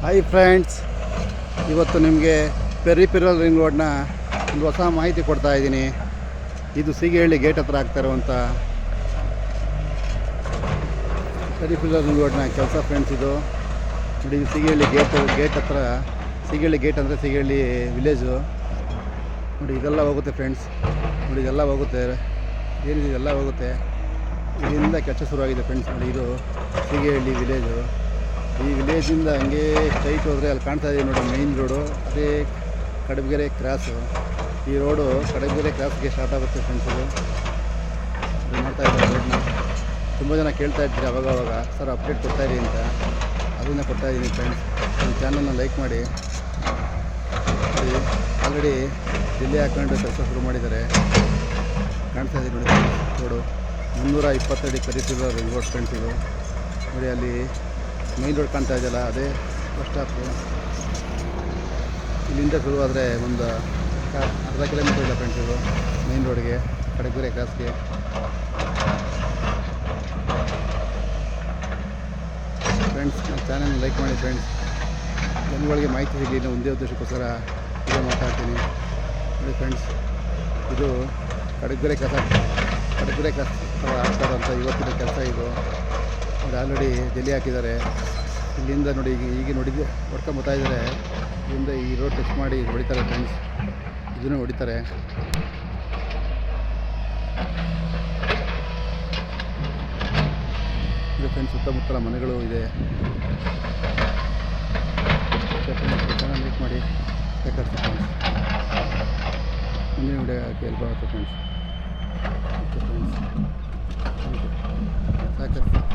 Hi friends, ಇವತ್ತು ನಿಮಗೆ peripheral ring ರೋಡ್ನ ಒಂದು ಹೊಸ ಮಾಹಿತಿ ಕೊಡ್ತಾ ಇದ್ದೀನಿ. ಇದು ಸೀಗೇಹಳ್ಳಿ ಗೇಟ್ ಹತ್ರ ಆಗ್ತಾ ಇರುವಂಥ ಪೆರಿಫೆರಲ್ ರಿಂಗ್ ರೋಡ್ನ ಕೆಲಸ ಫ್ರೆಂಡ್ಸ್. ಇದು ನೋಡಿ, ಇದು ಸೀಗೇಹಳ್ಳಿ ಗೇಟ್ ಹತ್ರ. ಸೀಗೇಹಳ್ಳಿ ಗೇಟ್ ಅಂದರೆ ಸೀಗೇಹಳ್ಳಿ ವಿಲೇಜು. ನೋಡಿ, ಇದೆಲ್ಲ ಹೋಗುತ್ತೆ ಫ್ರೆಂಡ್ಸ್. ನೋಡಿ, ಇದೆಲ್ಲ ಹೋಗುತ್ತೆ, ಏನಿದೆ ಇದೆಲ್ಲ ಹೋಗುತ್ತೆ. ಇದರಿಂದ ಕೆಲಸ ಶುರುವಾಗಿದೆ ಫ್ರೆಂಡ್ಸ್. ನೋಡಿ, ಇದು ಸೀಗೇಹಳ್ಳಿ ವಿಲೇಜು. ಈ ವಿಲೇಜಿಂದ ಹಂಗೆ ಸ್ಟ್ರೈಟ್ ಹೋದರೆ ಅಲ್ಲಿ ಕಾಣ್ತಾ ಇದೆ ನೋಡಿ ಮೈನ್ ರೋಡು, ಅದೇ ಕಡಬಗೆರೆ ಕ್ರಾಸು. ಈ ರೋಡು ಕಡಬಗೆರೆ ಕ್ರಾಸ್ಗೆ ಸ್ಟಾರ್ಟ್ ಆಗುತ್ತೆ ಫ್ರೆಂಡ್ಸ್. ಇದು ಮಾಡ್ತಾ ಇದ್ದಾರೆ ರೋಡ್ನ. ತುಂಬ ಜನ ಕೇಳ್ತಾ ಇರ್ತೀರಿ ಅವಾಗವಾಗ, ಸರ್ ಅಪ್ಡೇಟ್ ಕೊಡ್ತಾಯಿರಿ ಅಂತ. ಅದನ್ನು ಕೊಡ್ತಾಯಿದ್ದೀನಿ ಫ್ರೆಂಡ್ಸ್. ನನ್ನ ಚಾನಲ್ನ ಲೈಕ್ ಮಾಡಿ. ಆಲ್ರೆಡಿ ಜಿಲ್ಲೆ ಹಾಕೊಂಡು ಕೆಲಸ ಶುರು ಮಾಡಿದ್ದಾರೆ. ಕಾಣ್ತಾ ಇದೆ ನೋಡಿ ರೋಡು 320 ಅಡಿ ಪೆರಿಫೆರಲ್ ರಿಂಗ್ ರೋಡ್ ಫ್ರೆಂಡ್ಸ್. ಇದು ನೋಡಿ, ಅಲ್ಲಿ ಮೈನ್ ರೋಡ್ ಕಾಣ್ತಾ ಇದೆಯಲ್ಲ, ಅದೇ ಬಸ್ ಸ್ಟಾಪು. ಇಲ್ಲಿಂದ ಶುರುವಾದರೆ ಒಂದು ಅರ್ಧ ಕಿಲೋಮೀಟರ್ ಇಲ್ಲ ಫ್ರೆಂಡ್ಸ್ ಇದು ಮೈನ್ ರೋಡ್ಗೆ, ಕಡಬಗೆರೆ ಕ್ರಾಸ್ಗೆ. ಫ್ರೆಂಡ್ಸ್, ನನ್ನ ಚಾನಲ್ನ ಲೈಕ್ ಮಾಡಿ ಫ್ರೆಂಡ್ಸ್. ಜನಗಳಿಗೆ ಮಾಹಿತಿ ಸಿಗಲಿ ಅನ್ನೋ ಒಂದೇ ಉದ್ದೇಶಕ್ಕೋಸ್ಕರ ವಿಡಿಯೋ ಮಾತಾಡ್ತೀನಿ. ನೋಡಿ ಫ್ರೆಂಡ್ಸ್, ಇದು ಕಡಬಗೆರೆ ಕ್ರಾಸ್ ಆಗ್ತಾ ಇರೋಂಥ ಇವತ್ತಿನ ಕೆಲಸ ಇದು. ನೋಡಿ, ಆಲ್ರೆಡಿ ಜಲ್ಲಿ ಹಾಕಿದ್ದಾರೆ. ಇಲ್ಲಿಂದ ನೋಡಿ, ಈಗ ಹೊಡ್ಕೊಂಬತ್ತಾ ಇದ್ದಾರೆ. ಇಲ್ಲಿಂದ ಈ ರೋಡ್ ಟಚ್ ಮಾಡಿ ಹೊಡಿತಾರೆ ಫ್ರೆಂಡ್ಸ್. ಇದನ್ನು ಹೊಡಿತಾರೆ. ಇದು ಫ್ರೆಂಡ್ಸ್, ಸುತ್ತಮುತ್ತಲ ಮನೆಗಳು ಇದೆ. ಚಾನಲ್ ಲೈಕ್ ಮಾಡಿ ಬೇಕಾಗ್ತದೆ ಫ್ರೆಂಡ್ಸ್. ಮುಂದಿನ ವಿಡಿಯೋ ಹೆಲ್ಪ್ ಆಗುತ್ತೆ ಫ್ರೆಂಡ್ಸ್. ಓಕೆ ಫ್ರೆಂಡ್ಸ್, ಸಾಕು.